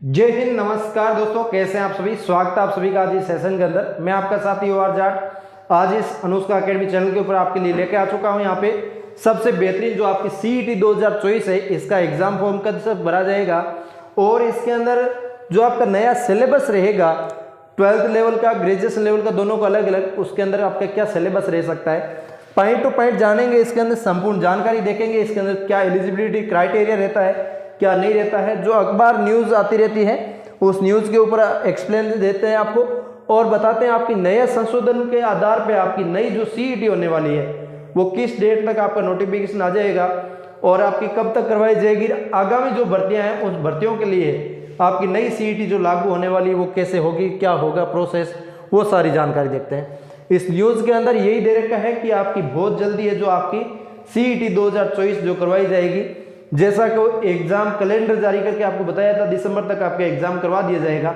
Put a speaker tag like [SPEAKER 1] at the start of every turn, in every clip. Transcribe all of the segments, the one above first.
[SPEAKER 1] जय हिंद, नमस्कार दोस्तों, कैसे हैं आप सभी। स्वागत है आप सभी का आज इस सेशन के अंदर। मैं आपका साथी OR जाट आज इस अनुष्का अकेडमी चैनल के ऊपर आपके लिए लेके आ चुका हूं। यहाँ पे सबसे बेहतरीन जो आपकी CET 2024 है, इसका एग्जाम फॉर्म कब से भरा जाएगा और इसके अंदर जो आपका नया सिलेबस रहेगा 12th लेवल का, ग्रेजुएशन लेवल का, दोनों का अलग अलग, उसके अंदर आपका क्या सिलेबस रह सकता है, पॉइंट टू पॉइंट जानेंगे। इसके अंदर संपूर्ण जानकारी देखेंगे। इसके अंदर क्या एलिजिबिलिटी क्राइटेरिया रहता है, क्या नहीं रहता है, जो अखबार न्यूज़ आती रहती है उस न्यूज़ के ऊपर एक्सप्लेन देते हैं आपको और बताते हैं आपकी नए संशोधन के आधार पे आपकी नई जो CET होने वाली है वो किस डेट तक आपका नोटिफिकेशन आ जाएगा और आपकी कब तक करवाई जाएगी। आगामी जो भर्तियां हैं उस भर्तियों के लिए आपकी नई CET जो लागू होने वाली है वो कैसे होगी, क्या होगा प्रोसेस, वो सारी जानकारी देखते हैं। इस न्यूज़ के अंदर यही दे रखा है कि आपकी बहुत जल्दी है जो आपकी CET 2024 जो करवाई जाएगी, जैसा कि वो एग्जाम कैलेंडर जारी करके आपको बताया था दिसंबर तक आपका एग्जाम करवा दिया जाएगा,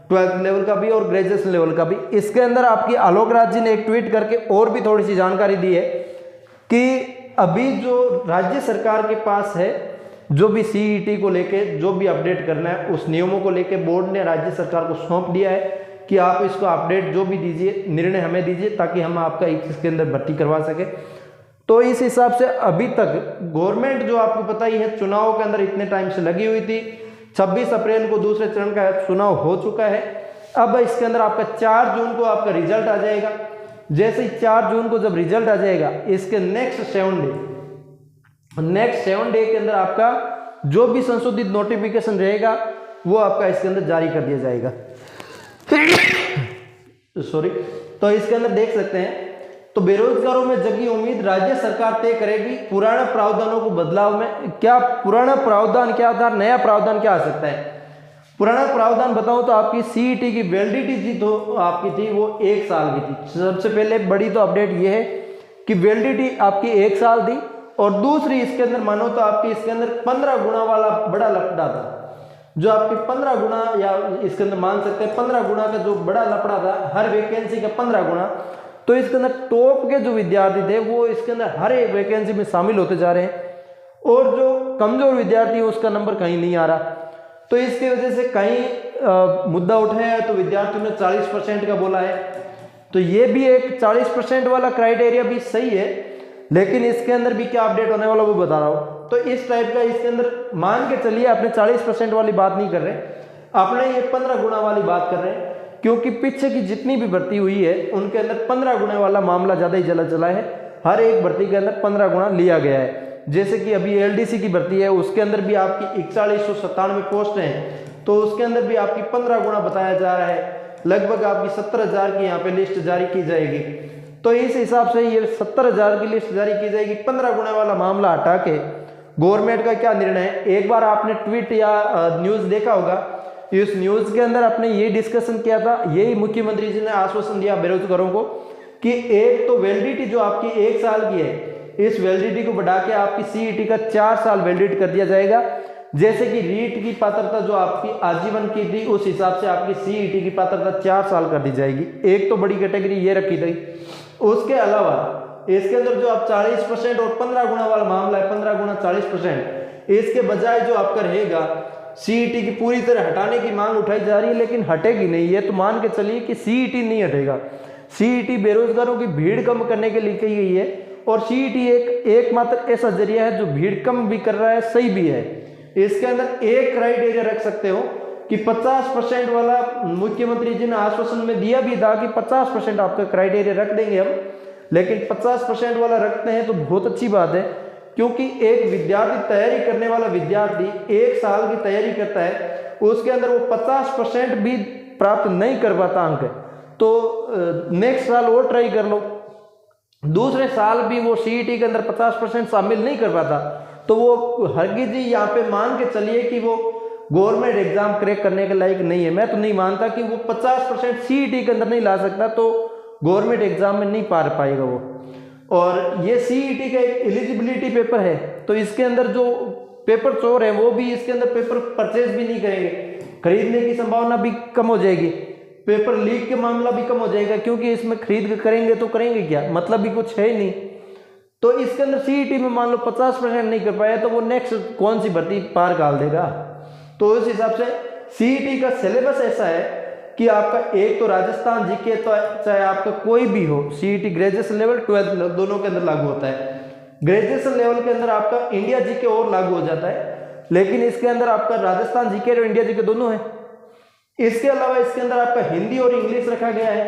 [SPEAKER 1] 12th लेवल का भी और ग्रेजुएशन लेवल का भी। इसके अंदर आपकी आलोक राज जी ने एक ट्वीट करके और भी थोड़ी सी जानकारी दी है कि अभी जो राज्य सरकार के पास है जो भी CET को लेके जो भी अपडेट करना है उस नियमों को लेके बोर्ड ने राज्य सरकार को सौंप दिया है कि आप इसको अपडेट जो भी दीजिए, निर्णय हमें दीजिए ताकि हम आपका इसके अंदर भर्ती करवा सके। तो इस हिसाब से अभी तक गवर्नमेंट जो आपको पता ही है चुनाव के अंदर इतने टाइम से लगी हुई थी। 26 अप्रैल को दूसरे चरण का चुनाव हो चुका है। अब इसके अंदर आपका 4 जून को आपका रिजल्ट आ जाएगा। जैसे ही 4 जून को जब रिजल्ट आ जाएगा, इसके नेक्स्ट 7 डे के अंदर आपका जो भी संशोधित नोटिफिकेशन रहेगा वो आपका इसके अंदर जारी कर दिया जाएगा। सॉरी। तो इसके अंदर देख सकते हैं, तो बेरोजगारों में जगी उम्मीद, राज्य सरकार तय करेगी पुराने प्रावधानों को बदलाव में। क्या पुराना प्रावधान क्या था, नया प्रावधान क्या आ सकता है। पुराना प्रावधान बताऊं तो आपकी CET की वैलिडिटी जी तो आपकी थी वो 1 साल की थी। सबसे पहले बड़ी तो अपडेट ये है कि वैलिडिटी आपकी 1 साल थी और दूसरी इसके अंदर मानो तो आपकी इसके अंदर 15 गुना वाला बड़ा लपड़ा था, जो आपकी 15 गुना या इसके अंदर मान सकते हैं 15 गुना का जो बड़ा लपड़ा था, हर वैकेंसी का 15 गुना। तो इसके अंदर टॉप के जो विद्यार्थी थे वो इसके अंदर हर एक वैकेंसी में शामिल होते जा रहे हैं और जो कमजोर विद्यार्थी है उसका नंबर कहीं नहीं आ रहा। तो इसकी वजह से कहीं मुद्दा उठाया है तो विद्यार्थियों ने 40% का बोला है। तो ये भी एक 40% वाला क्राइटेरिया भी सही है, लेकिन इसके अंदर भी क्या अपडेट होने वाला वो बता रहा हूँ। तो इस टाइप का इसके अंदर मान के चलिए अपने 40% वाली बात नहीं कर रहे, अपने ये 15 गुना वाली बात कर रहे हैं, क्योंकि पीछे की जितनी भी भर्ती हुई है उनके अंदर 15 गुना वाला मामला ज़्यादा ही चला है। हर एक भर्ती के अंदर 15 गुना लिया गया है। जैसे कि अभी LDC की भर्ती है उसके अंदर भी आपकी 4197 पोस्ट हैं, तो उसके अंदर भी आपकी 15 गुना बताया जा रहा है। लगभग आपकी 70,000 की यहाँ पे लिस्ट जारी की जाएगी। तो इस हिसाब से ये 70,000 की लिस्ट जारी की जाएगी। 15 गुना वाला मामला हटा के गवर्नमेंट का क्या निर्णय है, एक बार आपने ट्वीट या न्यूज़ देखा होगा। इस न्यूज़ के अंदर आपने ये डिस्कशन किया था, यही मुख्यमंत्री जी ने आश्वासन दिया बेरोजगारों को कि एक तो वैलिडिटी जो आपकी 1 साल की है, इस वैलिडिटी को बढ़ा के आपकी CET का 4 साल वैलिड कर दिया जाएगा। जैसे कि रीट की पात्रता जो आपकी आजीवन की थी उस हिसाब से आपकी CET की पात्रता 4 साल कर दी जाएगी। एक तो बड़ी कैटेगरी ये रखी गई। उसके अलावा इसके अंदर जो आप 40% और 15 गुना वाला मामला है, 15 गुना 40%, इसके बजाय जो आपका रहेगा CET की पूरी तरह हटाने की मांग उठाई जा रही है, लेकिन हटेगी नहीं। ये तो मान के चलिए कि CET नहीं हटेगा। CET बेरोजगारों की भीड़ कम करने के लिए की गई है और CET एकमात्र ऐसा जरिया है जो भीड़ कम भी कर रहा है, सही भी है। इसके अंदर एक क्राइटेरिया रख सकते हो कि 50% वाला मुख्यमंत्री जी ने आश्वासन में दिया भी था कि 50% आपका क्राइटेरिया रख देंगे हम, लेकिन 50% वाला रखते हैं तो बहुत अच्छी बात है, क्योंकि एक विद्यार्थी तैयारी करने वाला विद्यार्थी 1 साल की तैयारी करता है, उसके अंदर वो 50% भी प्राप्त नहीं कर पाता अंक, तो नेक्स्ट साल और ट्राई कर लो। दूसरे साल भी वो CET के अंदर 50% शामिल नहीं कर पाता, तो वो हरगिज जी यहाँ पे मान के चलिए कि वो गवर्नमेंट एग्जाम क्रैक करने के लायक नहीं है। मैं तो नहीं मानता कि वो 50% CET के अंदर नहीं ला सकता तो गवर्नमेंट एग्जाम में नहीं पार पाएगा वो। और ये CET का एक एलिजिबिलिटी पेपर है, तो इसके अंदर जो पेपर चोर है वो भी इसके अंदर पेपर परचेज भी नहीं करेंगे, खरीदने की संभावना भी कम हो जाएगी, पेपर लीक के मामला भी कम हो जाएगा, क्योंकि इसमें खरीद करेंगे तो करेंगे क्या, मतलब भी कुछ है ही नहीं। तो इसके अंदर CET में मान लो 50% नहीं कर पाया तो वो नेक्स्ट कौन सी भर्ती पार डाल देगा। तो इस हिसाब से सीईटी का सिलेबस ऐसा है कि आपका एक तो राजस्थान जीके, तो चाहे आपका कोई भी हो, CET graduation level 12th level दोनों के अंदर लागू होता है। ग्रेजुएशन लेवल के अंदर आपका इंडिया जीके और लागू हो जाता है, लेकिन इसके अंदर आपका राजस्थान जीके और इंडिया जीके दोनों है। इसके अलावा इसके अंदर आपका हिंदी और इंग्लिश रखा गया है,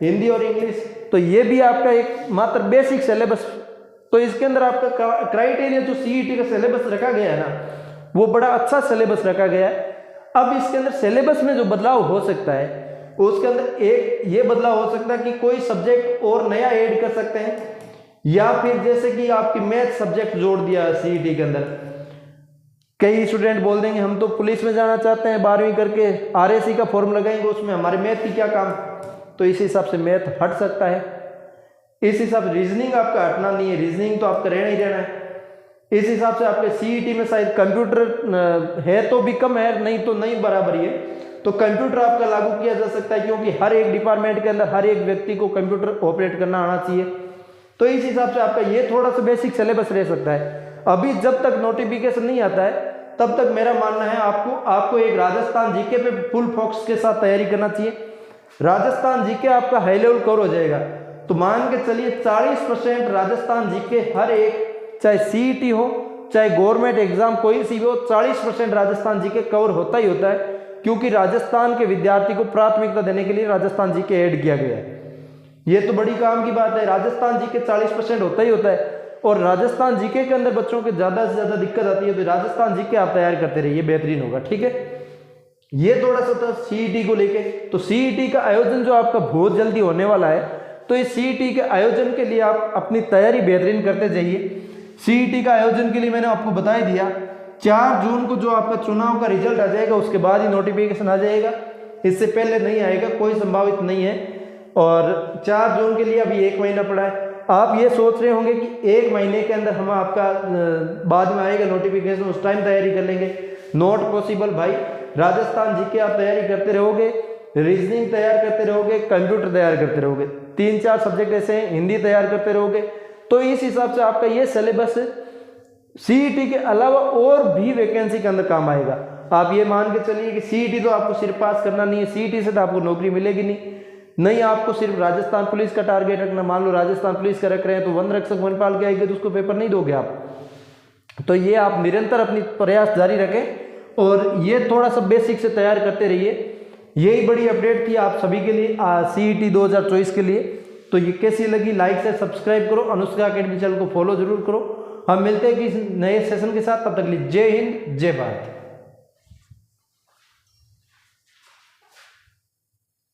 [SPEAKER 1] हिंदी और इंग्लिश, तो ये भी आपका एक मात्र बेसिक सिलेबस। तो इसके अंदर आपका क्राइटेरिया जो सीईटी का सिलेबस रखा गया है ना, वो बड़ा अच्छा सिलेबस रखा गया है। अब इसके अंदर सिलेबस में जो बदलाव हो सकता है, उसके अंदर एक ये बदलाव हो सकता है कि कोई सब्जेक्ट और नया ऐड कर सकते हैं, या फिर जैसे कि आपकी मैथ सब्जेक्ट जोड़ दिया सीईटी के अंदर। कई स्टूडेंट बोल देंगे हम तो पुलिस में जाना चाहते हैं, 12वीं करके आरएसी का फॉर्म लगाएंगे, उसमें हमारे मैथ की क्या काम। तो इस हिसाब से मैथ हट सकता है, इस हिसाब से रीजनिंग आपका हटना नहीं है, रीजनिंग तो आपका रहना ही रहना है। इस हिसाब से आपके सीईटी में शायद कंप्यूटर है तो भी कम है, नहीं तो नहीं बराबर ही है, तो कंप्यूटर आपका लागू किया जा सकता है, क्योंकि हर एक डिपार्टमेंट के अंदर हर एक व्यक्ति को कंप्यूटर ऑपरेट करना आना चाहिए। तो इस हिसाब से आपका ये थोड़ा सा बेसिक सिलेबस रह सकता है। अभी जब तक नोटिफिकेशन नहीं आता है तब तक मेरा मानना है आपको एक राजस्थान जीके पे फुल फोकस के साथ तैयारी करना चाहिए। राजस्थान जीके आपका हाई लेवल कवर हो जाएगा, तो मान के चलिए 40% राजस्थान जीके हर एक, चाहे सीईटी हो चाहे गवर्नमेंट एग्जाम कोई सी भी हो, 40% राजस्थान जीके कवर होता ही होता है, क्योंकि राजस्थान के विद्यार्थी को प्राथमिकता देने के लिए राजस्थान जीके ऐड किया गया है। ये तो बड़ी काम की बात है, राजस्थान जीके 40% होता ही होता है, और राजस्थान जीके के अंदर बच्चों के ज़्यादा से ज़्यादा दिक्कत आती है, तो राजस्थान जीके आप तैयार करते रहिए, बेहतरीन होगा। ठीक है, ये थोड़ा सा था सीईटी को लेके। तो सीईटी का आयोजन जो आपका बहुत जल्दी होने वाला है, तो इस सीईटी के आयोजन के लिए आप अपनी तैयारी बेहतरीन करते जाइए। सीईटी का आयोजन के लिए मैंने आपको बता ही दिया, 4 जून को जो आपका चुनाव का रिजल्ट आ जाएगा उसके बाद ही नोटिफिकेशन आ जाएगा, इससे पहले नहीं आएगा, कोई संभावित नहीं है। और 4 जून के लिए अभी 1 महीना पड़ा है। आप ये सोच रहे होंगे कि 1 महीने के अंदर हम आपका बाद में आएगा नोटिफिकेशन, उस टाइम तैयारी कर लेंगे, नॉट पॉसिबल भाई। राजस्थान जीके आप तैयारी करते रहोगे, रीजनिंग तैयार करते रहोगे, कंप्यूटर तैयार करते रहोगे, 3-4 सब्जेक्ट ऐसे हैं, हिंदी तैयार करते रहोगे, तो इस हिसाब से आपका ये सिलेबस सीईटी के अलावा और भी वैकेंसी के अंदर काम आएगा। आप ये मान के चलिए कि सीईटी तो आपको सिर्फ पास करना नहीं है, सीईटी से तो आपको नौकरी मिलेगी नहीं, आपको सिर्फ राजस्थान पुलिस का टारगेट रखना। मान लो राजस्थान पुलिस का रख रहे हैं, तो वन रक्षक वनपाल के आएंगे तो उसको पेपर नहीं दोगे आप। तो ये आप निरंतर अपनी प्रयास जारी रखें, और ये थोड़ा सा बेसिक से तैयार करते रहिए। यही बड़ी अपडेट थी आप सभी के लिए सीईटी 2024 के लिए। तो ये कैसी लगी, लाइक से सब्सक्राइब करो, अनुष्का अकेडमी चैनल को फॉलो जरूर करो। हम मिलते हैं किसी नए सेशन के साथ, तब तक के लिए जय हिंद जय भारत।